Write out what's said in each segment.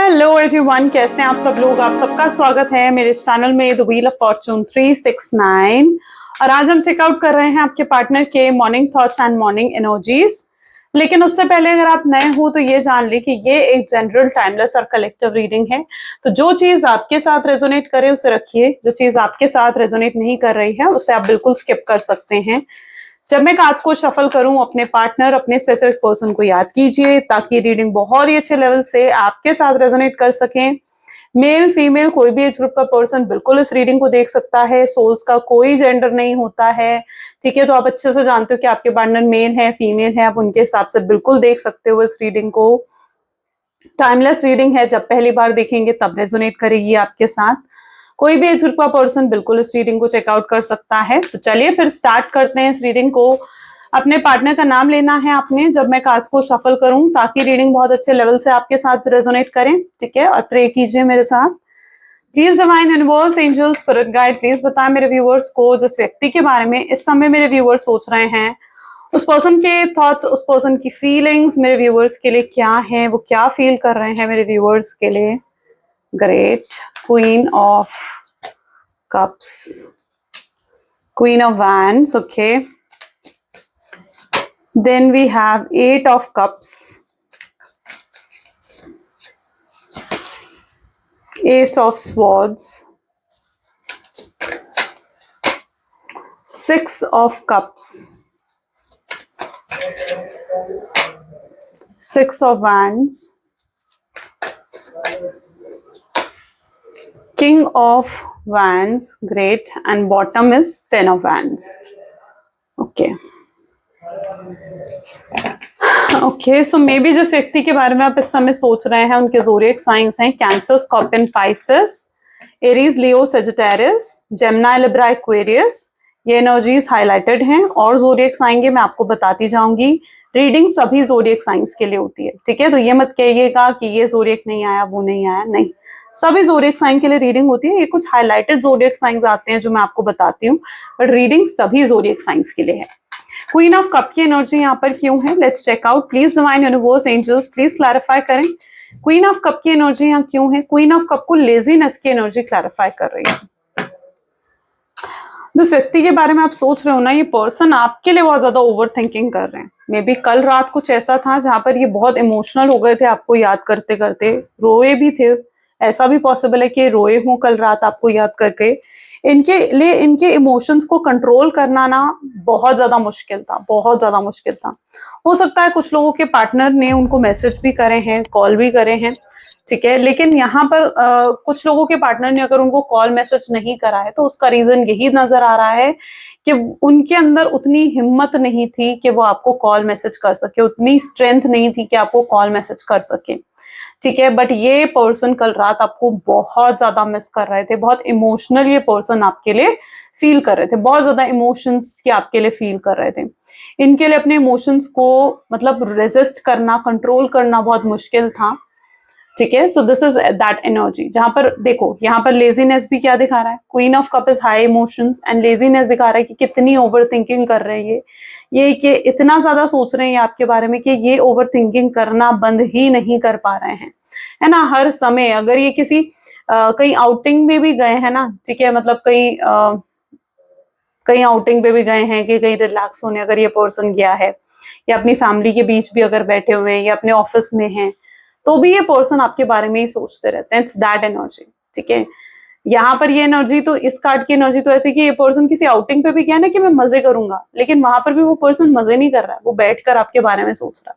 Hello everyone, कैसे हैं आप सब लोग। आप सबका स्वागत है मेरे चैनल में द व्हील ऑफ फॉर्चून 369। और आज हम चेकआउट कर रहे हैं आपके पार्टनर के morning thoughts and morning energies. लेकिन उससे पहले अगर आप नए हो तो ये जान ले कि ये एक जनरल टाइमलेस और कलेक्टिव रीडिंग है। तो जो चीज आपके साथ रेजोनेट करे उसे रखिए, जो चीज आपके साथ रेजोनेट नहीं कर रही है उसे आप बिल्कुल स्किप कर सकते हैं। जब मैं कार्ड्स को शफल करूं, अपने पार्टनर, अपने स्पेसिफिक पर्सन को याद कीजिए ताकि रीडिंग बहुत ही अच्छे लेवल से आपके साथ रेजोनेट कर सकें। मेल फीमेल कोई भी एज ग्रुप का पर्सन बिल्कुल इस रीडिंग को देख सकता है। सोल्स का कोई जेंडर नहीं होता है, ठीक है। तो आप अच्छे से जानते हो कि आपके पार्टनर मेल है फीमेल है, आप उनके हिसाब से बिल्कुल देख सकते हो इस रीडिंग को। टाइमलेस रीडिंग है, जब पहली बार देखेंगे तब रेजोनेट करेगी आपके साथ। कोई भी एज ग्रुप का पर्सन बिल्कुल इस रीडिंग को चेकआउट कर सकता है। तो चलिए फिर स्टार्ट करते हैं इस रीडिंग को। अपने पार्टनर का नाम लेना है आपने जब मैं कार्ड्स को शफल करूं, ताकि रीडिंग बहुत अच्छे लेवल से आपके साथ रेजोनेट करें, ठीक है। और प्रे कीजिए मेरे साथ। Please divine universe, angels, spirit guide, please बताएं मेरे व्यूअर्स को जिस व्यक्ति के बारे में इस समय मेरे व्यूअर्स सोच रहे हैं, उस पर्सन के थॉट्स, उस पर्सन की फीलिंग्स मेरे व्यूअर्स के लिए क्या है, वो क्या फील कर रहे हैं मेरे व्यूअर्स के लिए। Great. Queen of cups, queen of wands, okay. Then we have 8 of cups, ace of swords, 6 of cups, 6 of wands, king of wands, great, and bottom is 10 of wands, okay. Okay, so may be जिस व्यक्ति के बारे में आप इस समय सोच रहे हैं उनके ज़ोडिएक साइंस हैं कैंसर, स्कॉर्पियन, पाइसेस, एरीज, लियो, सेजिटेरियस, जेमिनी, लिब्रा, एक्वेरियस। ये एनर्जीज हाईलाइटेड हैं और ज़ोडिएक आएंगे, मैं आपको बताती जाऊंगी। रीडिंग सभी ज़ोडिएक साइंस के लिए होती है, ठीक है। तो ये मत कहिएगा कि ये ज़ोडिएक नहीं आया वो नहीं आया, नहीं, सभी ज़ोडिएक साइन के लिए रीडिंग होती है। ये कुछ हाईलाइटेड ज़ोडिएक साइंस आते हैं जो मैं आपको बताती हूँ, बट रीडिंग सभी ज़ोडिएक साइंस के लिए है। क्वीन ऑफ कप की एनर्जी यहाँ पर क्यों है, let's check out. Please divine universe, angels, please clarify करें क्वीन ऑफ कप की एनर्जी यहाँ क्यों है। क्वीन ऑफ कप को लेजीनेस की एनर्जी क्लैरिफाई कर रही है। जिस व्यक्ति के बारे में आप सोच रहे हो ना, ये पर्सन आपके लिए बहुत ज्यादा ओवर थिंकिंग कर रहे हैं। मे बी कल रात कुछ ऐसा था जहां पर ये बहुत इमोशनल हो गए थे आपको याद करते करते, रोए भी थे। ऐसा भी पॉसिबल है कि रोए हों कल रात आपको याद करके। इनके लिए इनके इमोशंस को कंट्रोल करना ना बहुत ज्यादा मुश्किल था, बहुत ज्यादा मुश्किल था। हो सकता है कुछ लोगों के पार्टनर ने उनको मैसेज भी करे हैं, कॉल भी करे हैं, ठीक है। लेकिन यहाँ पर कुछ लोगों के पार्टनर ने अगर उनको कॉल मैसेज नहीं करा है तो उसका रीजन यही नजर आ रहा है कि उनके अंदर उतनी हिम्मत नहीं थी कि वो आपको कॉल मैसेज कर सके, उतनी स्ट्रेंथ नहीं थी कि आपको कॉल मैसेज कर सके, ठीक है। बट ये पर्सन कल रात आपको बहुत ज्यादा मिस कर रहे थे, बहुत इमोशनल ये पर्सन आपके लिए फील कर रहे थे, बहुत ज्यादा इमोशंस की आपके लिए फील कर रहे थे। इनके लिए अपने इमोशंस को मतलब रेजिस्ट करना, कंट्रोल करना बहुत मुश्किल था, ठीक है। So this is that energy. जहां पर देखो, यहाँ पर लेजीनेस भी क्या दिखा रहा है, queen of cup is high emotions and laziness दिखा रहा है कि कितनी ओवर थिंकिंग कर रहे हैं ये कि इतना ज्यादा सोच रहे हैं आपके बारे में कि ये ओवर थिंकिंग करना बंद ही नहीं कर पा रहे हैं, है ना। हर समय अगर ये किसी कहीं आउटिंग में भी गए हैं ना, ठीक है, मतलब कहीं आउटिंग पे भी गए हैं कि कहीं रिलैक्स होने अगर ये पर्सन गया है, या अपनी फैमिली के बीच भी अगर बैठे हुए हैं या अपने ऑफिस में हैं, तो भी ये पर्सन आपके बारे में ही सोचते रहते हैं। इट्स दैट एनर्जी, ठीक है। यहाँ पर ये एनर्जी, तो इस कार्ड की एनर्जी तो ऐसे कि ये पर्सन किसी आउटिंग पे भी गया ना कि मैं मजे करूंगा, लेकिन वहां पर भी वो पर्सन मजे नहीं कर रहा है, वो बैठकर आपके बारे में सोच रहा है।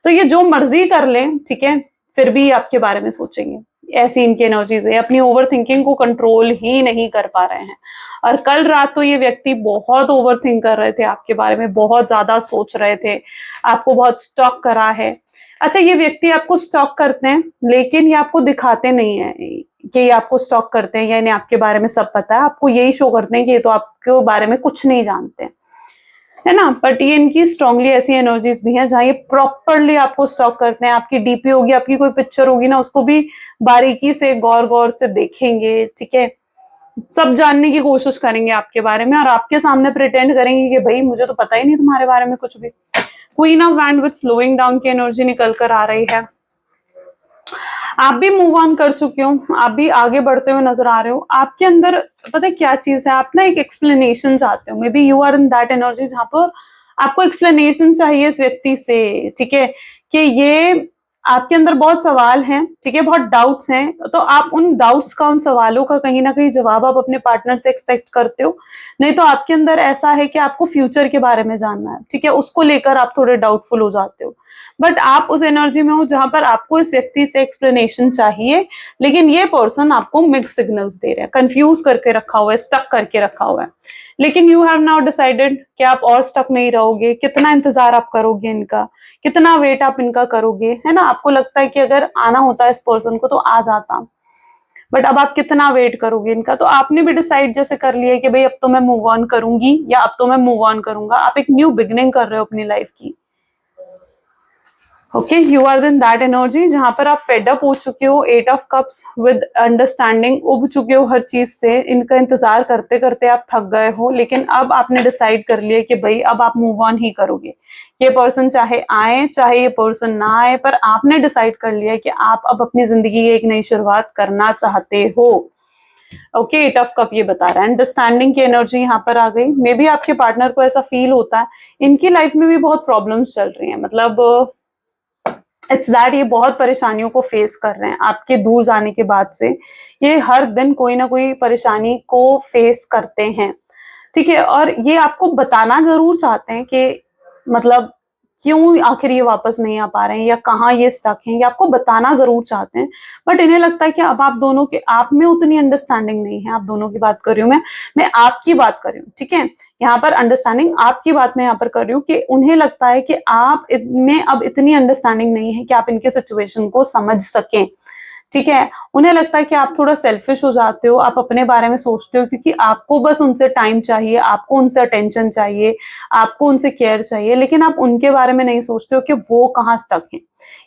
तो ये जो मर्जी कर लें, ठीक है, फिर भी आपके बारे में सोचेंगे। ऐसी इनकी एनर्जीज है, अपनी ओवर थिंकिंग को कंट्रोल ही नहीं कर पा रहे हैं। और कल रात तो ये व्यक्ति बहुत ओवर थिंक कर रहे थे आपके बारे में, बहुत ज्यादा सोच रहे थे, आपको बहुत स्टॉक करा है। अच्छा, ये व्यक्ति आपको स्टॉक करते हैं लेकिन ये आपको दिखाते नहीं है कि ये आपको स्टॉक करते हैं या इन्हें आपके बारे में सब पता है। आपको यही शो करते हैं कि ये तो आपके बारे में कुछ नहीं जानते हैं, है ना। बट ये इनकी स्ट्रांगली ऐसी एनर्जीज भी हैं जहां ये प्रॉपरली आपको स्टॉक करते हैं। आपकी डीपी होगी, आपकी कोई पिक्चर होगी ना, उसको भी बारीकी से गौर गौर से देखेंगे, ठीक है, सब जानने की कोशिश करेंगे आपके बारे में, और आपके सामने प्रिटेंड करेंगे कि भाई मुझे तो पता ही नहीं तुम्हारे बारे में कुछ भी। Queen of wand with slowing down की एनर्जी निकल कर आ रही है। आप भी मूव ऑन कर चुके हो, आप भी आगे बढ़ते हुए नजर आ रहे हो। आपके अंदर पता है क्या चीज है, आप ना एक एक्सप्लेनेशन चाहते हो। Maybe you are in that energy जहां पर आपको एक्सप्लेनेशन चाहिए इस व्यक्ति से, ठीक है, कि ये आपके अंदर बहुत सवाल हैं, ठीक है, बहुत डाउट्स हैं, तो आप उन डाउट्स का, उन सवालों का कहीं ना कहीं जवाब आप अपने पार्टनर से एक्सपेक्ट करते हो। नहीं तो आपके अंदर ऐसा है कि आपको फ्यूचर के बारे में जानना है, ठीक है, उसको लेकर आप थोड़े डाउटफुल हो जाते हो। बट आप उस एनर्जी में हो जहां पर आपको इस व्यक्ति से एक्सप्लेनेशन चाहिए, लेकिन ये पर्सन आपको मिक्स सिग्नल्स दे रहे हैं, कंफ्यूज करके रखा हुआ है, स्टक करके रखा हुआ है। लेकिन यू हैव नाउ डिसाइडेड कि आप और स्टक नहीं रहोगे। कितना इंतजार आप करोगे इनका, कितना वेट आप इनका करोगे, है ना। आपको लगता है कि अगर आना होता है इस पर्सन को तो आ जाता, बट अब आप कितना वेट करोगे इनका। तो आपने भी डिसाइड जैसे कर लिया कि भाई अब तो मैं मूव ऑन करूंगी या अब तो मैं मूव ऑन करूंगा। आप एक न्यू बिगनिंग कर रहे हो अपनी लाइफ की। Okay, you are in that energy जहां पर आप फेड अप हो चुके हो, 8 ऑफ कप्स विद अंडरस्टैंडिंग, उब चुके हो हर चीज से। इनका इंतजार करते करते आप थक गए हो, लेकिन अब आपने डिसाइड कर लिया कि भाई अब आप मूव ऑन ही करोगे। ये पर्सन चाहे आए चाहे ये पर्सन ना आए, पर आपने डिसाइड कर लिया कि आप अब अपनी जिंदगी की एक नई शुरुआत करना चाहते हो। ओके, 8 ऑफ कप ये बता रहा है। अंडरस्टैंडिंग की एनर्जी यहाँ पर आ गई। मे बी आपके पार्टनर को ऐसा फील होता है, इनकी लाइफ में भी बहुत प्रॉब्लम्स चल रही हैं, मतलब इट्स दैट ये बहुत परेशानियों को फेस कर रहे हैं आपके दूर जाने के बाद से। ये हर दिन कोई ना कोई परेशानी को फेस करते हैं, ठीक है, और ये आपको बताना जरूर चाहते हैं कि मतलब क्यों आखिर ये वापस नहीं आ पा रहे हैं या कहाँ ये स्टक हैं, ये आपको बताना जरूर चाहते हैं। बट इन्हें लगता है कि अब आप दोनों के आप में उतनी अंडरस्टैंडिंग नहीं है। आप दोनों की बात कर रही हूँ मैं आपकी बात कर रही हूँ, ठीक है। यहाँ पर अंडरस्टैंडिंग आपकी बात मैं यहाँ पर कर रही हूँ कि उन्हें लगता है कि आप में अब इतनी अंडरस्टैंडिंग नहीं है कि आप इनके सिचुएशन को समझ सकें, ठीक है। उन्हें लगता है कि आप थोड़ा सेल्फिश हो जाते हो, आप अपने बारे में सोचते हो, क्योंकि आपको बस उनसे टाइम चाहिए, आपको उनसे अटेंशन चाहिए, आपको उनसे केयर चाहिए, लेकिन आप उनके बारे में नहीं सोचते हो कि वो कहाँ स्टक हैं।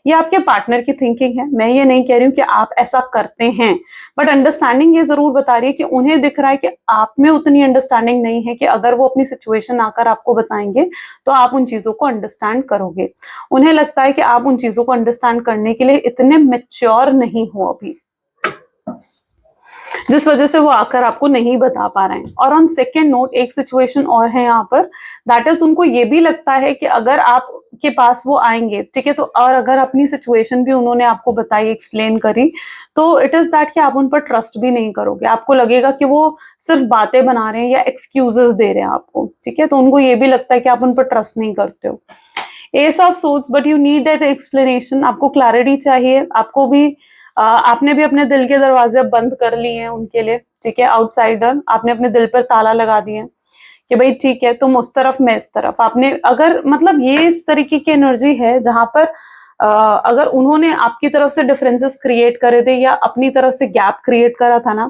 ये आपके पार्टनर की थिंकिंग है। मैं ये नहीं कह रही हूँ कि आप ऐसा करते हैं, बट अंडरस्टैंडिंग ये जरूर बता रही है कि उन्हें दिख रहा है कि आप में उतनी अंडरस्टैंडिंग नहीं है कि अगर वो अपनी सिचुएशन आकर आपको बताएंगे तो आप उन चीजों को अंडरस्टैंड करोगे। उन्हें लगता है कि आप उन चीजों को अंडरस्टैंड करने के लिए इतने मैच्योर नहीं हो अभी, जिस वजह से वो आकर आपको नहीं बता पा रहे हैं। और ऑन सेकेंड नोट एक सिचुएशन और है यहाँ पर, दैट इज उनको ये भी लगता है कि अगर आपके पास वो आएंगे, ठीक है, तो और अगर अपनी सिचुएशन भी उन्होंने आपको बताई, एक्सप्लेन करी, तो इट इज दैट कि आप उन पर ट्रस्ट भी नहीं करोगे। आपको लगेगा कि वो सिर्फ बातें बना रहे हैं या एक्सक्यूजेस दे रहे हैं आपको, ठीक है। तो उनको ये भी लगता है कि आप उन पर ट्रस्ट नहीं करते हो। S of swords, but you need that explanation. आपको क्लैरिटी चाहिए, आपको भी आपने भी अपने दिल के दरवाजे अब बंद कर लिए हैं उनके लिए, ठीक है। आउटसाइडर, आपने अपने दिल पर ताला लगा दिए कि भाई ठीक है, तुम उस तरफ मैं इस तरफ। आपने अगर मतलब ये इस तरीके की एनर्जी है जहां पर अगर उन्होंने आपकी तरफ से डिफरेंसेस क्रिएट करे थे या अपनी तरफ से गैप क्रिएट करा था ना,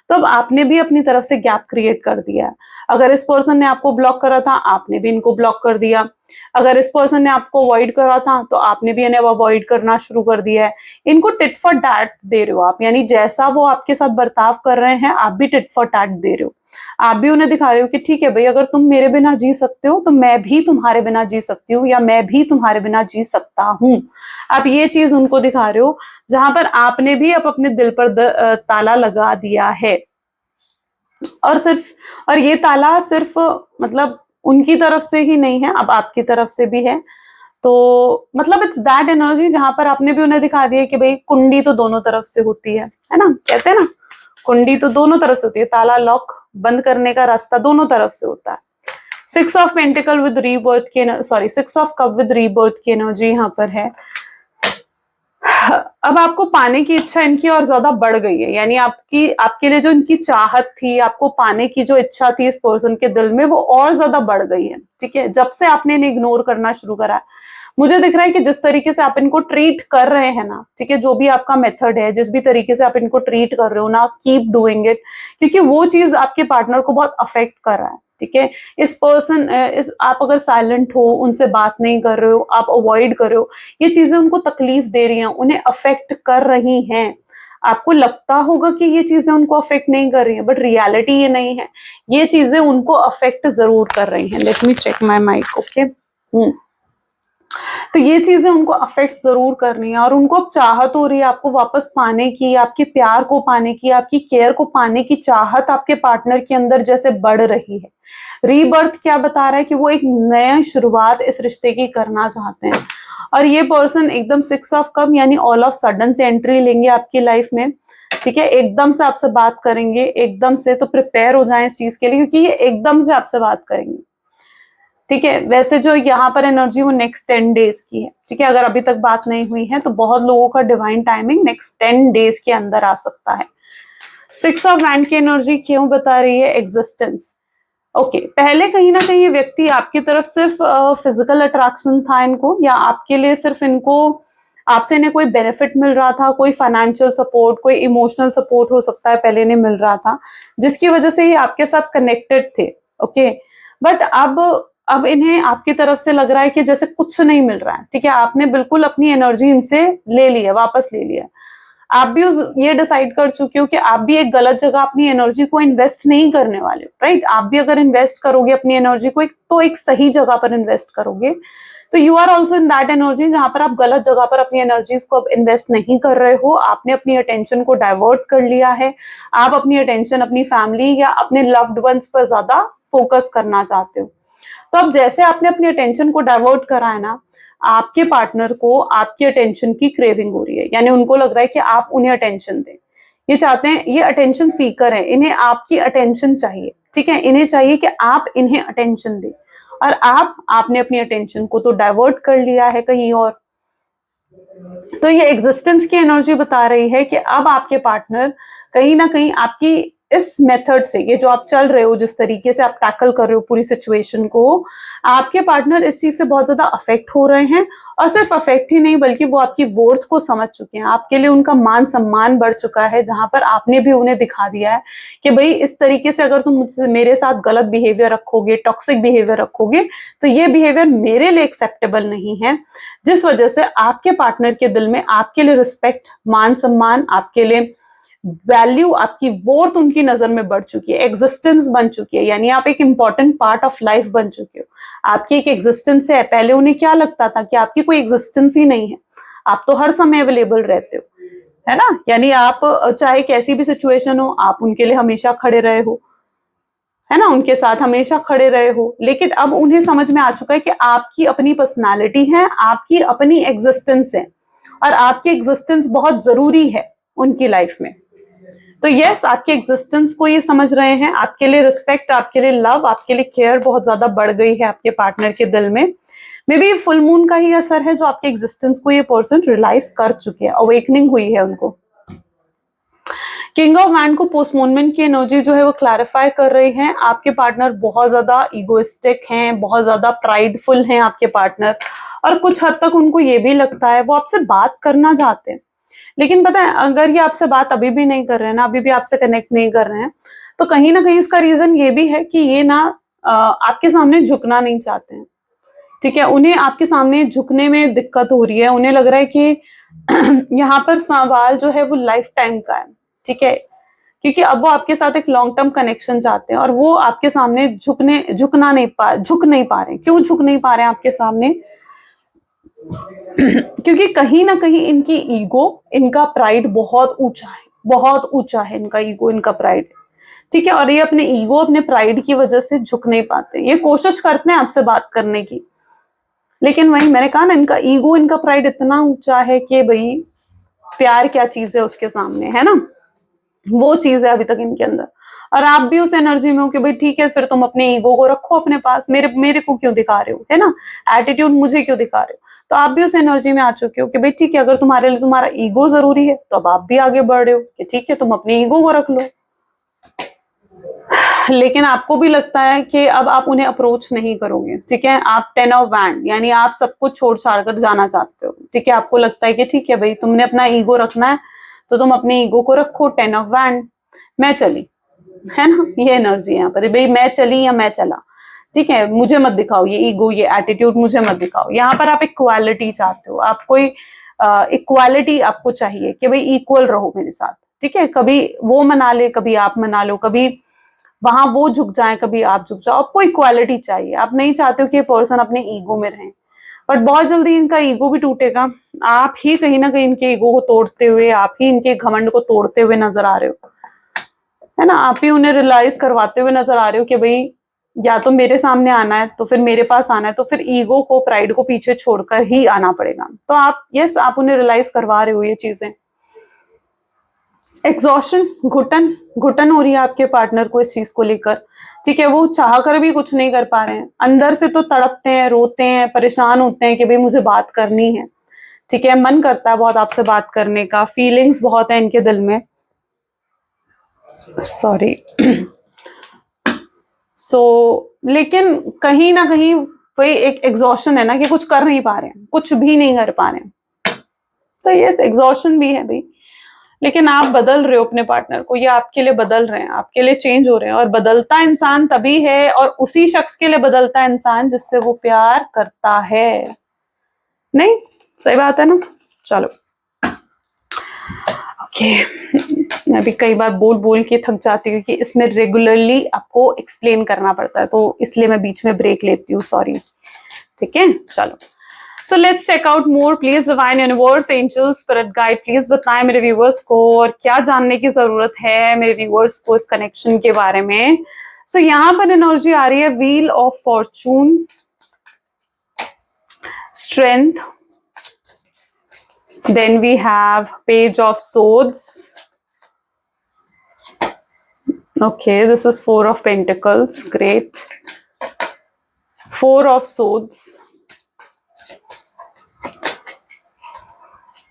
तो अब आपने भी अपनी तरफ से गैप क्रिएट कर दिया है। अगर इस पर्सन ने आपको ब्लॉक करा था, आपने भी इनको ब्लॉक कर दिया। अगर इस पर्सन ने आपको अवॉइड करा था, तो आपने भी इन्हें अवॉइड करना शुरू कर दिया है। इनको टिट फॉर टैट दे रहे हो आप, यानी जैसा वो आपके साथ बर्ताव कर रहे हैं आप भी टिट फॉर टैट दे रहे हो। आप भी उन्हें दिखा रहे हो कि ठीक है भाई, अगर तुम मेरे बिना जी सकते हो तो मैं भी तुम्हारे बिना जी सकती हूँ, या मैं भी तुम्हारे बिना जी सकता हूँ। आप ये चीज उनको दिखा रहे हो, जहां पर आपने भी अब अपने दिल पर ताला लगा दिया है। और ये ताला सिर्फ मतलब उनकी तरफ से ही नहीं है, अब आपकी तरफ से भी है। तो मतलब इट्स दैट एनर्जी जहां पर आपने भी उन्हें दिखा दिया कि भाई कुंडी तो दोनों तरफ से होती है ना, कहते हैं ना, कुंडी तो दोनों तरफ से होती है, ताला लॉक बंद करने का रास्ता दोनों तरफ से होता है। 6 ऑफ पेंटिकल विद रीबर्थ की, sorry 6 of cup with rebirth की एनर्जी यहाँ पर है। अब आपको पाने की इच्छा इनकी और ज्यादा बढ़ गई है, यानी आपके लिए जो इनकी चाहत थी, आपको पाने की जो इच्छा थी इस पर्सन के दिल में, वो और ज्यादा बढ़ गई है, ठीक है, जब से आपने इन्हें इग्नोर करना शुरू करा है। मुझे दिख रहा है कि जिस तरीके से आप इनको ट्रीट कर रहे हैं ना, ठीक है, जो भी आपका मेथड है, जिस भी तरीके से आप इनको ट्रीट कर रहे हो ना, कीप डूइंग इट, क्योंकि वो चीज आपके पार्टनर को बहुत अफेक्ट कर रहा है, ठीक है। आप अगर साइलेंट हो, उनसे बात नहीं कर रहे हो, आप अवॉइड कर रहे हो, ये चीजें उनको तकलीफ दे रही हैं, उन्हें अफेक्ट कर रही हैं। आपको लगता होगा कि ये चीजें उनको अफेक्ट नहीं कर रही हैं, बट रियलिटी ये नहीं है, ये चीजें उनको अफेक्ट जरूर कर रही हैं। Let me check my mic, okay. तो ये चीजें उनको अफेक्ट जरूर करनी है, और उनको अब चाहत हो रही है आपको वापस पाने की, आपके प्यार को पाने की, आपकी केयर को पाने की चाहत आपके पार्टनर के अंदर जैसे बढ़ रही है। रीबर्थ क्या बता रहा है कि वो एक नया शुरुआत इस रिश्ते की करना चाहते हैं। और ये पर्सन एकदम 6 ऑफ कप यानी ऑल ऑफ सडन से एंट्री लेंगे आपकी लाइफ में। ठीक है, एकदम से आपसे बात करेंगे, एकदम से। तो प्रिपेयर हो जाएं इस चीज के लिए, क्योंकि ये एकदम से आपसे बात करेंगे। ठीक है, वैसे जो यहाँ पर एनर्जी वो नेक्स्ट 10 डेज की है। ठीक है, अगर अभी तक बात नहीं हुई है तो बहुत लोगों का डिवाइन टाइमिंग नेक्स्ट 10 डेज के अंदर आ सकता है। 6 ऑफ वैंड की एनर्जी क्यों बता रही है? एग्जिस्टेंस। ओके, पहले कहीं ना कहीं ये व्यक्ति आपकी तरफ सिर्फ फिजिकल अट्रैक्शन था इनको, या आपके लिए सिर्फ इनको आपसे इन्हें कोई बेनिफिट मिल रहा था, कोई फाइनेंशियल सपोर्ट, कोई इमोशनल सपोर्ट हो सकता है पहले इन्हें मिल रहा था, जिसकी वजह से ये आपके साथ कनेक्टेड थे। ओके, बट अब इन्हें आपकी तरफ से लग रहा है कि जैसे कुछ नहीं मिल रहा है। ठीक है, आपने बिल्कुल अपनी एनर्जी इनसे ले ली है, वापस ले लिया है। आप भी ये डिसाइड कर चुके हो कि आप भी एक गलत जगह अपनी एनर्जी को इन्वेस्ट नहीं करने वाले हो, राइट? आप भी अगर इन्वेस्ट करोगे अपनी एनर्जी को तो एक सही जगह पर इन्वेस्ट करोगे। तो you are also in that energy जहां पर आप गलत जगह पर अपनी एनर्जीज को अब इन्वेस्ट नहीं कर रहे हो। आपने अपनी अटेंशन को डाइवर्ट कर लिया है। आप अपनी अटेंशन अपनी फैमिली या अपने लव्ड वंस पर ज्यादा फोकस करना चाहते हो। तो अब जैसे आपने अपनी अटेंशन को डाइवर्ट करा है ना, आपके पार्टनर को आपकी अटेंशन की क्रेविंग हो रही है, यानी उनको लग रहा है कि आप उन्हें अटेंशन दें। ये चाहते हैं, ये अटेंशन सीकर है, इन्हें आपकी अटेंशन चाहिए। ठीक है, इन्हें चाहिए कि आप इन्हें अटेंशन दें, और आपने अपनी अटेंशन को तो डाइवर्ट कर लिया है कहीं और। तो ये एग्जिस्टेंस की एनर्जी बता रही है कि अब आपके पार्टनर कहीं ना कहीं आपकी इस मेथड से, ये जो आप चल रहे हो, जिस तरीके से आप टैकल कर रहे हो पूरी सिचुएशन को, आपके पार्टनर इस चीज से बहुत ज्यादा अफेक्ट हो रहे हैं। और सिर्फ अफेक्ट ही नहीं, बल्कि वो आपकी वर्थ को समझ चुके हैं। आपके लिए उनका मान सम्मान बढ़ चुका है, जहां पर आपने भी उन्हें दिखा दिया है कि भाई इस तरीके से अगर तुम मुझसे मेरे साथ गलत बिहेवियर रखोगे, टॉक्सिक बिहेवियर रखोगे, तो ये बिहेवियर मेरे लिए एक्सेप्टेबल नहीं है। जिस वजह से आपके पार्टनर के दिल में आपके लिए रिस्पेक्ट, मान सम्मान, आपके लिए वैल्यू, आपकी वर्थ उनकी नजर में बढ़ चुकी है, एग्जिस्टेंस बन चुकी है, यानी आप एक इंपॉर्टेंट पार्ट ऑफ लाइफ बन चुके हो। आपकी एक एग्जिस्टेंस है। पहले उन्हें क्या लगता था कि आपकी कोई एग्जिस्टेंस ही नहीं है, आप तो हर समय अवेलेबल रहते हो, है ना? यानी आप चाहे कैसी भी सिचुएशन हो, आप उनके लिए हमेशा खड़े रहे हो, है ना? उनके साथ हमेशा खड़े रहे हो। लेकिन अब उन्हें समझ में आ चुका है कि आपकी अपनी पर्सनालिटी है, आपकी अपनी एग्जिस्टेंस है, और आपकी एग्जिस्टेंस बहुत जरूरी है उनकी लाइफ में। तो यस, आपके एग्जिस्टेंस को ये समझ रहे हैं। आपके लिए रिस्पेक्ट, आपके लिए लव, आपके लिए केयर बहुत ज्यादा बढ़ गई है आपके पार्टनर के दिल में। मे बी फुल मून का ही असर है जो आपके एग्जिस्टेंस को ये पर्सन रियलाइज कर चुके हैं, अवेकनिंग हुई है उनको। किंग ऑफ वैंड को पोस्टपोनमेंट की एनर्जी जो है वो क्लैरिफाई कर रही है। आपके पार्टनर बहुत ज्यादा इगोइस्टिक हैं, बहुत ज्यादा प्राइडफुल हैं आपके पार्टनर, और कुछ हद तक उनको ये भी लगता है वो आपसे बात करना चाहते हैं। लेकिन पता है, अगर ये आपसे बात अभी भी नहीं कर रहे हैं ना, अभी भी आपसे कनेक्ट नहीं कर रहे हैं, तो कहीं ना कहीं इसका रीजन ये भी है कि ये ना आपके सामने झुकना नहीं चाहते हैं। ठीक है, उन्हें आपके सामने झुकने में दिक्कत हो रही है। उन्हें लग रहा है कि यहाँ पर सवाल जो है वो लाइफ टाइम का है। ठीक है, क्योंकि अब वो आपके साथ एक लॉन्ग टर्म कनेक्शन चाहते हैं, और वो आपके सामने झुक नहीं पा रहे हैं। क्यों झुक नहीं पा रहे हैं आपके सामने? क्योंकि कहीं ना कहीं इनकी ईगो, इनका प्राइड बहुत ऊंचा है, बहुत ऊंचा है इनका ईगो, इनका प्राइड। ठीक है, और ये अपने ईगो, अपने प्राइड की वजह से झुक नहीं पाते। ये कोशिश करते हैं आपसे बात करने की, लेकिन वही मैंने कहा ना, इनका ईगो, इनका प्राइड इतना ऊंचा है कि भाई प्यार क्या चीज है उसके सामने, है ना? वो चीज है अभी तक इनके अंदर। और आप भी उस एनर्जी में हो कि भाई ठीक है, फिर तुम अपने ईगो को रखो अपने पास, मेरे को क्यों दिखा रहे हो, है ना? एटीट्यूड मुझे क्यों दिखा रहे हो? तो आप भी उस एनर्जी में आ चुके हो कि भाई ठीक है, अगर तुम्हारे लिए तुम्हारा ईगो जरूरी है, तो अब आप भी आगे बढ़ रहे हो कि ठीक है, तुम अपने ईगो को रख लो। लेकिन आपको भी लगता है कि अब आप उन्हें अप्रोच नहीं करोगे। ठीक है, आप 10 ऑफ वैंड, यानी आप सब कुछ छोड़ छाड़ कर जाना चाहते हो। ठीक है, आपको लगता है कि ठीक है भाई, तुमने अपना ईगो रखना है तो तुम अपने ईगो को रखो। 10 ऑफ वैंड, मैं चली, है ना? ये एनर्जी है यहाँ पर, भाई मैं चली या मैं चला। ठीक है, मुझे मत दिखाओ ये ईगो, ये एटीट्यूड मुझे मत दिखाओ। यहाँ पर आप इक्वालिटी चाहते हो, आप कोई इक्वालिटी आपको चाहिए कि भाई इक्वल रहो मेरे साथ। ठीक है, कभी वो मना ले, कभी आप मना लो, कभी वहां वो झुक जाए, कभी आप झुक जाओ। आपको इक्वालिटी चाहिए, आप नहीं चाहते हो कि पर्सन अपने ईगो में रहें। बट बहुत जल्दी इनका ईगो भी टूटेगा। आप ही कहीं ना कहीं इनके ईगो को तोड़ते हुए, आप ही इनके घमंड को तोड़ते हुए नजर आ रहे हो, है ना। आप ही उन्हें रियलाइज करवाते हुए नजर आ रहे हो कि भाई या तो मेरे सामने आना है, तो फिर मेरे पास आना है, तो फिर ईगो को, प्राइड को पीछे छोड़कर ही आना पड़ेगा। तो आप, यस, आप उन्हें रियलाइज करवा रहे हो ये चीजें। एग्जॉशन, घुटन, घुटन हो रही है आपके पार्टनर को इस चीज को लेकर, ठीक है। वो चाह कर भी कुछ नहीं कर पा रहे हैं, अंदर से तो तड़पते हैं, रोते हैं, परेशान होते हैं कि भाई मुझे बात करनी है, ठीक है। मन करता है बहुत आपसे बात करने का, फीलिंग्स बहुत है इनके दिल में, सॉरी। लेकिन कहीं ना कहीं वही एक एग्जॉशन है ना, कि कुछ कर नहीं पा रहे हैं, कुछ भी नहीं कर पा रहे हैं। तो यस, एग्जॉशन भी है भाई। लेकिन आप बदल रहे हो अपने पार्टनर को, ये आपके लिए बदल रहे हैं, आपके लिए चेंज हो रहे हैं। और बदलता इंसान तभी है, और उसी शख्स के लिए बदलता इंसान जिससे वो प्यार करता है। नहीं, सही बात है ना। चलो, ओके। मैं भी कई बार बोल बोल के थक जाती हूँ कि इसमें रेगुलरली आपको एक्सप्लेन करना पड़ता है, तो इसलिए मैं बीच में ब्रेक लेती हूँ, सॉरी, ठीक है। चलो, so let's check out more. Please divine universe, angel, spirit guide, please बताएं मेरे व्यूवर्स को और क्या जानने की जरूरत है मेरे व्यूवर्स को इस कनेक्शन के बारे में। सो यहाँ पर एनर्जी आ रही है wheel of Fortune, strength, then we have page of swords. Okay, this is 4 of pentacles, great. 4 of swords,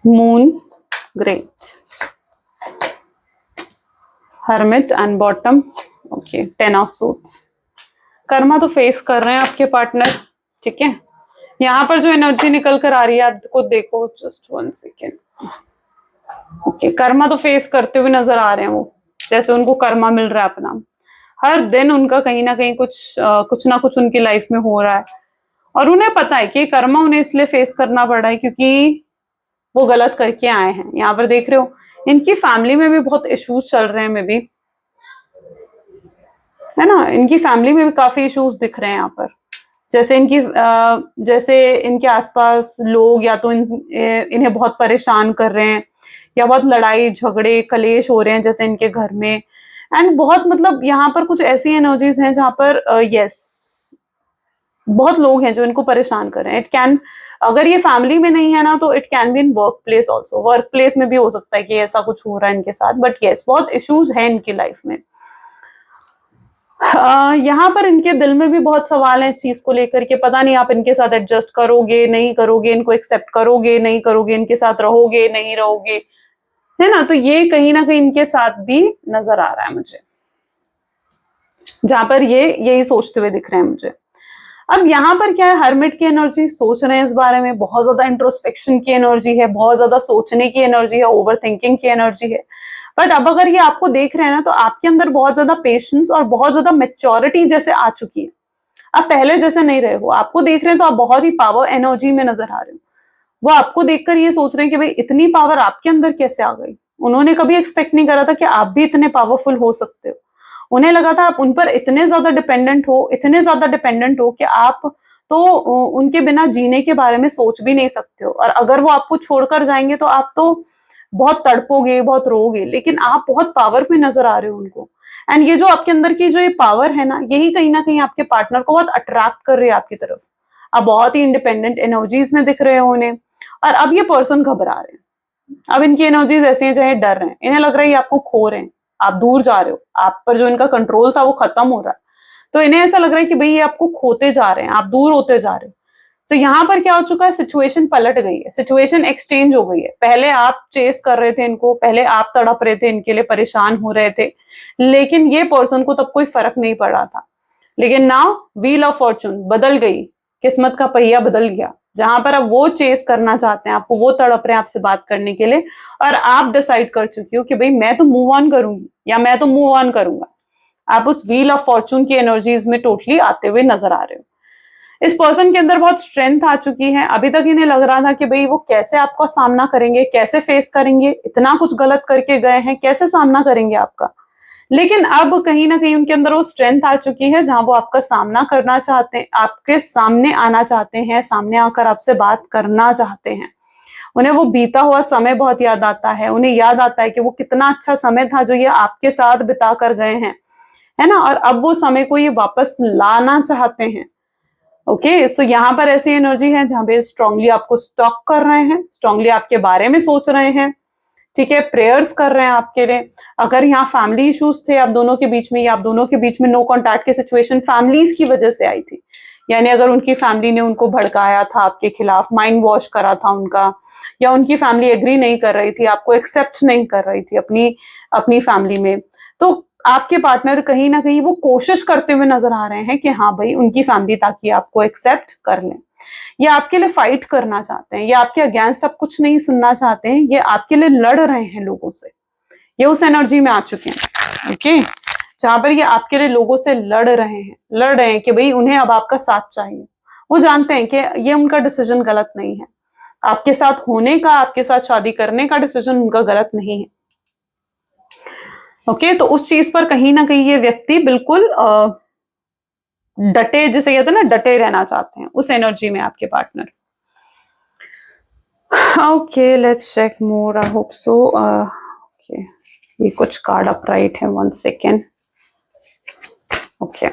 moon, great. Hermit and bottom, okay. 10 of swords. Karma तो फेस कर रहे हैं आपके पार्टनर, ठीक है। यहाँ पर जो एनर्जी निकल कर आ रही है आपको देखो, जस्ट 1 सेकेंड, ओके। कर्मा तो फेस करते हुए नजर आ रहे हैं वो, जैसे उनको कर्मा मिल रहा है अपना। हर दिन उनका कहीं ना कहीं कुछ ना कुछ उनकी लाइफ में हो रहा है, और उन्हें पता है कि कर्मा उन्हें इसलिए फेस करना पड़ रहा है क्योंकि वो गलत करके आए हैं। यहाँ पर देख रहे हो इनकी फैमिली में भी बहुत इश्यूज चल रहे हैं, में भी, है ना। इनकी फैमिली में भी काफी इश्यूज दिख रहे हैं यहाँ पर। जैसे इनके आसपास लोग या तो इन्हें बहुत परेशान कर रहे हैं, या बहुत लड़ाई झगड़े कलेश हो रहे हैं जैसे इनके घर में। एंड बहुत, मतलब यहाँ पर कुछ ऐसी एनर्जीज हैं जहां पर यस, बहुत लोग हैं जो इनको परेशान कर रहे हैं। इट कैन, अगर ये फैमिली में नहीं है ना, तो it can be in work place also. Work place में भी हो सकता है कि ऐसा कुछ हो रहा है इनके साथ, बट यस, बहुत इश्यूज हैं इनकी लाइफ में। यहाँ पर इनके दिल में भी बहुत सवाल है इस चीज को लेकर के, पता नहीं आप इनके साथ एडजस्ट करोगे नहीं करोगे, इनको एक्सेप्ट करोगे नहीं करोगे, इनके साथ रहोगे नहीं रहोगे, है ना। तो ये कहीं ना कहीं इनके साथ भी नजर आ रहा है मुझे, जहां पर ये यही सोचते हुए दिख रहे हैं मुझे। अब यहाँ पर क्या है, हर्मिट की एनर्जी, सोच रहे हैं इस बारे में, बहुत ज्यादा इंट्रोस्पेक्शन की एनर्जी है, बहुत ज्यादा सोचने की एनर्जी है, ओवर थिंकिंग की एनर्जी है। बट अब अगर ये आपको देख रहे हैं ना, तो आपके अंदर बहुत ज्यादा पेशेंस और बहुत ज्यादा मेच्योरिटी जैसे आ चुकी है। आप पहले जैसे नहीं रहे हो, आपको देख रहे हैं तो आप बहुत ही पावर एनर्जी में नजर आ रहे हो। वो आपको देखकर ये सोच रहे हैं कि भाई इतनी पावर आपके अंदर कैसे आ गई। उन्होंने कभी एक्सपेक्ट नहीं करा था कि आप भी इतने पावरफुल हो सकते हो। उन्हें लगा था आप उन पर इतने ज्यादा डिपेंडेंट हो, इतने ज्यादा डिपेंडेंट हो कि आप तो उनके बिना जीने के बारे में सोच भी नहीं सकते हो। और अगर वो आपको छोड़कर जाएंगे तो आप तो बहुत तड़पोगे, बहुत रोगे, लेकिन आप बहुत पावर में नजर आ रहे हो उनको। एंड ये जो आपके अंदर की जो ये पावर है ना, यही कहीं ना कहीं आपके पार्टनर को बहुत अट्रैक्ट कर रही है आपकी तरफ। आप बहुत ही इंडिपेंडेंट एनर्जीज में दिख रहे हो उन्हें, और अब ये पर्सन घबरा रहे हैं। अब इनकी एनर्जीज ऐसी हैं चाहे डर रहे हैं, इन्हें लग रहा है ये आपको खो रहे हैं, आप दूर जा रहे हो, आप पर जो इनका कंट्रोल था वो खत्म हो रहा है। तो इन्हें ऐसा लग रहा है कि भाई ये आपको खोते जा रहे हैं, आप दूर होते जा रहे हो। तो यहाँ पर क्या हो चुका है, सिचुएशन पलट गई है, सिचुएशन एक्सचेंज हो गई है। पहले आप चेस कर रहे थे इनको, पहले आप तड़प रहे थे इनके लिए, परेशान हो रहे थे, लेकिन ये पर्सन को तब कोई फर्क नहीं पड़ा था। लेकिन नाउ व्हील ऑफ फॉर्चून बदल गई, किस्मत का पहिया बदल गया। जहां पर अब वो चेस करना चाहते हैं आपको, वो तड़प रहे हैं आपसे बात करने के लिए, और आप डिसाइड कर चुकी हो कि भाई मैं तो मूव ऑन करूंगी या मैं तो मूव ऑन करूंगा। आप उस व्हील ऑफ फॉर्चून की एनर्जीज में टोटली आते हुए नजर आ रहे हो। इस पर्सन के अंदर बहुत स्ट्रेंथ आ चुकी है। अभी तक इन्हें लग रहा था कि भाई वो कैसे आपका सामना करेंगे, कैसे फेस करेंगे, इतना कुछ गलत करके गए हैं, कैसे सामना करेंगे आपका। लेकिन अब कहीं ना कहीं उनके अंदर वो स्ट्रेंथ आ चुकी है जहां वो आपका सामना करना चाहते हैं, आपके सामने आना चाहते हैं, सामने आकर आपसे बात करना चाहते हैं। उन्हें वो बीता हुआ समय बहुत याद आता है, उन्हें याद आता है कि वो कितना अच्छा समय था जो ये आपके साथ बिता कर गए हैं, है ना, और अब वो समय को ये वापस लाना चाहते हैं। ओके, सो यहाँ पर ऐसी एनर्जी है जहां पे स्ट्रांगली आपको स्टॉक कर रहे हैं, स्ट्रांगली आपके बारे में सोच रहे हैं, ठीक है, प्रेयर्स कर रहे हैं आपके लिए। अगर यहाँ फैमिली इश्यूज थे आप दोनों के बीच में, या आप दोनों के बीच में नो कॉन्टैक्ट की सिचुएशन फैमिलीज की वजह से आई थी, यानी अगर उनकी फैमिली ने उनको भड़काया था आपके खिलाफ, माइंड वॉश करा था उनका, या उनकी फैमिली एग्री नहीं कर रही थी, आपको एक्सेप्ट नहीं कर रही थी अपनी अपनी फैमिली में, तो आपके पार्टनर कहीं ना कहीं वो कोशिश करते हुए नजर आ रहे हैं कि हाँ भाई उनकी फैमिली ताकि आपको एक्सेप्ट कर लें, ये आपके लिए फाइट करना चाहते हैं, ये आपके अगेंस्ट आप कुछ नहीं सुनना चाहते हैं, ये आपके लिए लड़ रहे हैं लोगों से, ये उस एनर्जी में आ चुके हैं। ओके, जहां पर ये आपके लिए लोगों से लड़ रहे हैं कि भाई उन्हें अब आपका साथ चाहिए। वो जानते हैं कि ये उनका डिसीजन गलत नहीं है, आपके साथ होने का, आपके साथ शादी करने का डिसीजन उनका गलत नहीं है। ओके, तो उस चीज पर कहीं ना कहीं ये व्यक्ति बिल्कुल डटे, जिसे कहते हैं ना, डटे रहना चाहते हैं, उस एनर्जी में आपके partner. Okay, let's check more, I hope so. Okay, ये कुछ कार्ड अपराइट है, 1 second. Okay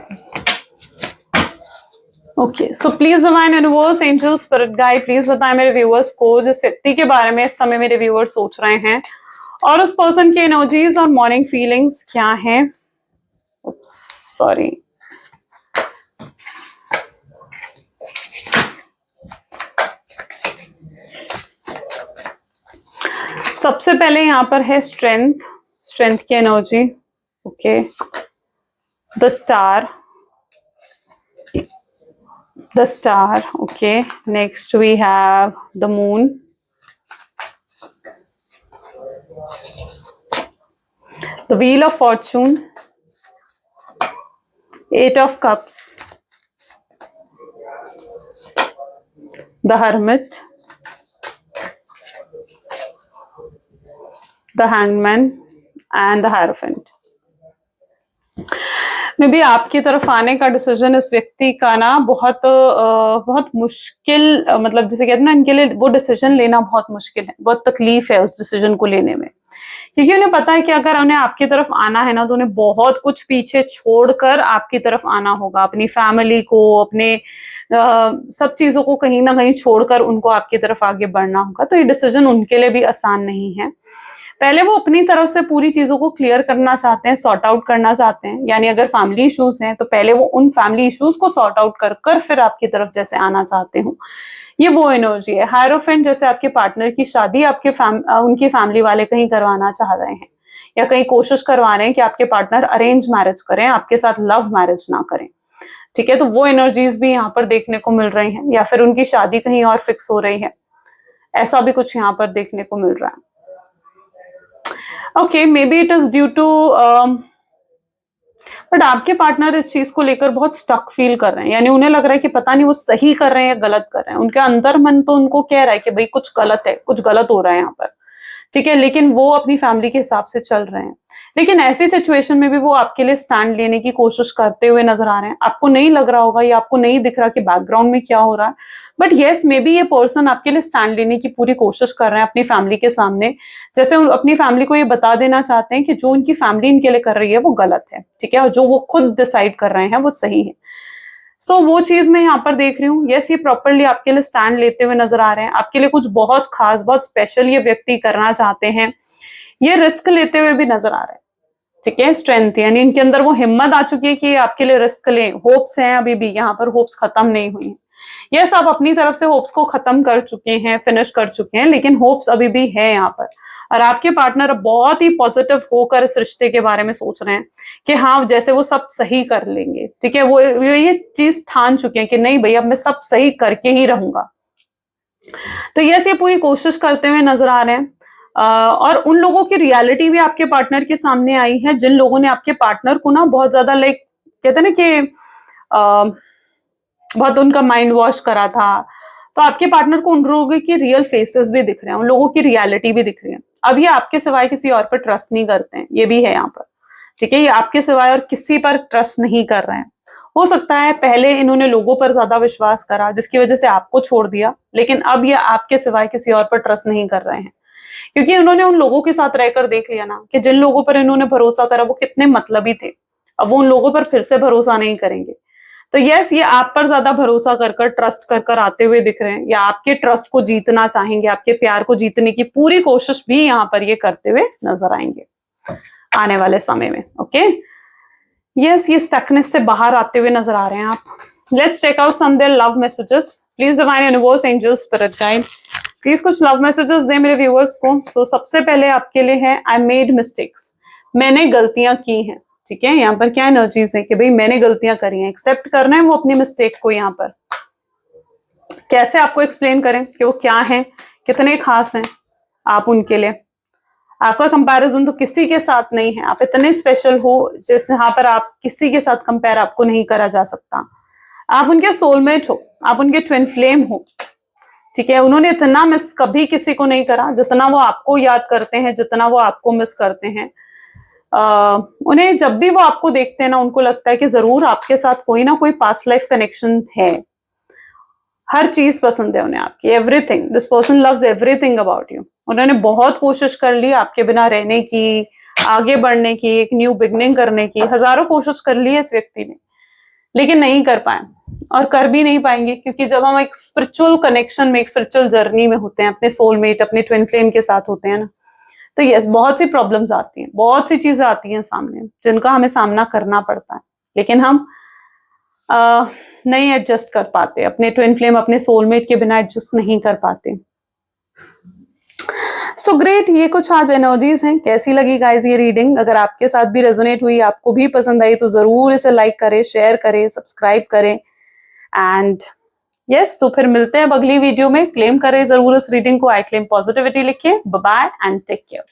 okay, so please divine universe, angel, spirit guide, please बताएं मेरे व्यूअर्स को जिस व्यक्ति के बारे में इस समय मेरे व्यूअर्स सोच रहे हैं, और उस पर्सन की एनर्जीज और मॉर्निंग फीलिंग्स क्या हैं। सॉरी, सबसे पहले यहाँ पर है स्ट्रेंथ की energy. Okay, the star, okay, next we have the moon, the wheel of fortune, 8 of cups, the hermit, the hangman and the hierophant। May be आपकी तरफ आने का डिसीजन इस व्यक्ति का ना बहुत मुश्किल, मतलब जिसे कहते हैं ना, इनके लिए वो डिसीजन लेना बहुत मुश्किल है, बहुत तकलीफ है उस डिसीजन को लेने में, क्योंकि उन्हें पता है कि अगर उन्हें आपकी तरफ आना है ना तो उन्हें बहुत कुछ पीछे छोड़कर आपकी तरफ आना होगा, अपनी फैमिली को, अपने सब चीजों को कहीं ना कहीं छोड़कर उनको आपकी तरफ आगे बढ़ना होगा। तो ये डिसीजन उनके लिए भी आसान नहीं है। पहले वो अपनी तरफ से पूरी चीजों को क्लियर करना चाहते हैं, सॉर्ट आउट करना चाहते हैं, यानी अगर फैमिली इश्यूज हैं तो पहले वो उन फैमिली इश्यूज को सॉर्ट आउट कर फिर आपकी तरफ जैसे आना चाहते हो, ये वो एनर्जी है। हायरोफेंट जैसे आपके पार्टनर की शादी उनकी फैमिली वाले कहीं करवाना चाह रहे हैं, या कहीं कोशिश करवा रहे हैं कि आपके पार्टनर अरेंज मैरिज करें, आपके साथ लव मैरिज ना करें, ठीक है, तो वो एनर्जीज भी यहाँ पर देखने को मिल रही हैं, या फिर उनकी शादी कहीं और फिक्स हो रही है, ऐसा भी कुछ यहाँ पर देखने को मिल रहा है। Okay, maybe it is due to, but आपके पार्टनर इस चीज को लेकर बहुत स्टक फील कर रहे हैं, यानी उन्हें लग रहा है कि पता नहीं वो सही कर रहे हैं या गलत कर रहे हैं। उनके अंदर मन तो उनको कह रहा है कि भाई कुछ गलत है, कुछ गलत हो रहा है यहाँ पर, ठीक है, लेकिन वो अपनी फैमिली के हिसाब से चल रहे हैं। लेकिन ऐसी सिचुएशन में भी वो आपके लिए स्टैंड लेने की कोशिश करते हुए नजर आ रहे हैं। आपको नहीं लग रहा होगा या आपको नहीं दिख रहा कि बैकग्राउंड में क्या हो रहा है, बट येस, मे बी ये पर्सन आपके लिए स्टैंड लेने की पूरी कोशिश कर रहे हैं अपनी फैमिली के सामने, जैसे अपनी फैमिली को ये बता देना चाहते हैं कि जो उनकी फैमिली इनके लिए कर रही है वो गलत है, ठीक है, और जो वो खुद डिसाइड कर रहे हैं वो सही है। सो वो चीज मैं यहाँ पर देख रही हूँ। यस, ये प्रॉपरली आपके लिए स्टैंड लेते हुए नजर आ रहे हैं, आपके लिए कुछ बहुत खास, बहुत स्पेशल ये व्यक्ति करना चाहते हैं, ये रिस्क लेते हुए भी नजर आ रहे हैं, ठीक है, स्ट्रेंथ, यानी इनके अंदर वो हिम्मत आ चुकी है कि आपके लिए रिस्क लें। होप्स हैं अभी भी, यहाँ पर होप्स खत्म नहीं हुई हैं। यस, आप अपनी तरफ से होप्स को खत्म कर चुके हैं, फिनिश कर चुके हैं, लेकिन होप्स अभी भी है यहाँ पर। और आपके पार्टनर बहुत ही पॉजिटिव होकर इस रिश्ते के बारे में सोच रहे हैं कि हाँ, जैसे वो सब सही कर लेंगे, ठीक है, वो ये चीज ठान चुके हैं कि नहीं भाई, अब मैं सब सही करके ही रहूंगा। तो यस, ये पूरी कोशिश करते हुए नजर आ रहे हैं। और उन लोगों की रियलिटी भी आपके पार्टनर के सामने आई है, जिन लोगों ने आपके पार्टनर को ना बहुत ज्यादा, लाइक कहते हैं ना कि बहुत उनका माइंड वॉश करा था। तो आपके पार्टनर को उन लोगों की रियल फेसेस भी दिख रहे हैं, उन लोगों की रियलिटी भी दिख रही है। अब ये आपके सिवाय किसी और पर ट्रस्ट नहीं करते हैं, ये भी है यहाँ पर, ठीक है, ये आपके सिवाय और किसी पर ट्रस्ट नहीं कर रहे हैं। हो सकता है पहले इन्होंने लोगों पर ज्यादा विश्वास करा जिसकी वजह से आपको छोड़ दिया, लेकिन अब ये आपके सिवाय किसी और पर ट्रस्ट नहीं कर रहे हैं, क्योंकि उन्होंने उन लोगों के साथ रहकर देख लिया ना कि जिन लोगों पर इन्होंने भरोसा करा वो कितने मतलबी थे। अब वो उन लोगों पर फिर से भरोसा नहीं करेंगे। तो यस, ये आप पर ज्यादा भरोसा कर कर, ट्रस्ट कर कर आते हुए दिख रहे हैं, या आपके ट्रस्ट को जीतना चाहेंगे, आपके प्यार को जीतने की पूरी कोशिश भी यहाँ पर ये करते हुए नजर आएंगे आने वाले समय में। ओके, यस, ये स्टकनेस से बाहर आते हुए नजर आ रहे हैं आप। Let's check out some their love messages. Please divine universe, angels, spirit guide, please कुछ लव मैसेजेस दे मेरे व्यूअर्स को। सो सबसे पहले आपके लिए है आई मेड मिस्टेक्स, मैंने गलतियां की हैं। ठीक है, यहाँ पर क्या एनर्जीज है कि भाई मैंने गलतियां करी हैं, एक्सेप्ट करना है वो अपनी मिस्टेक को। यहाँ पर कैसे आपको एक्सप्लेन करें कि वो क्या है, कितने खास हैं आप उनके लिए। आपका कंपैरिजन तो किसी के साथ नहीं है, आप इतने स्पेशल हो जैसे यहाँ पर आप किसी के साथ कंपेयर आपको नहीं करा जा सकता। आप उनके सोलमेट हो, आप उनके ट्विन फ्लेम हो। ठीक है, उन्होंने इतना मिस कभी किसी को नहीं करा जितना वो आपको याद करते हैं, जितना वो आपको मिस करते हैं। उन्हें जब भी वो आपको देखते हैं ना, उनको लगता है कि जरूर आपके साथ कोई ना कोई पास्ट लाइफ कनेक्शन है। हर चीज पसंद है उन्हें आपकी, everything. This person loves everything about you. उन्होंने बहुत कोशिश कर ली आपके बिना रहने की, आगे बढ़ने की, एक न्यू बिगनिंग करने की, हजारों कोशिश कर ली है इस व्यक्ति ने, लेकिन नहीं कर पाए और कर भी नहीं पाएंगे, क्योंकि जब हम एक स्पिरिचुअल कनेक्शन में, एक स्पिरिचुअल जर्नी में होते हैं, अपने सोलमेट, अपने ट्विन फ्लेम के साथ होते हैं ना, तो यस, बहुत सी प्रॉब्लम्स आती हैं, बहुत सी चीजें आती हैं सामने जिनका हमें सामना करना पड़ता है, लेकिन हम नहीं एडजस्ट कर पाते। अपने ट्विन फ्लेम, अपने सोलमेट के बिना एडजस्ट नहीं कर पाते। सो ग्रेट, ये कुछ आज एनर्जीज हैं। कैसी लगी गाइज ये रीडिंग? अगर आपके साथ भी रेजोनेट हुई, आपको भी पसंद आई, तो जरूर इसे लाइक करें, शेयर करें, सब्सक्राइब करें। एंड यस, तो फिर मिलते हैं अब अगली वीडियो में। क्लेम करें जरूर इस रीडिंग को, आई क्लेम पॉजिटिविटी लिखिए। Bye bye and take care.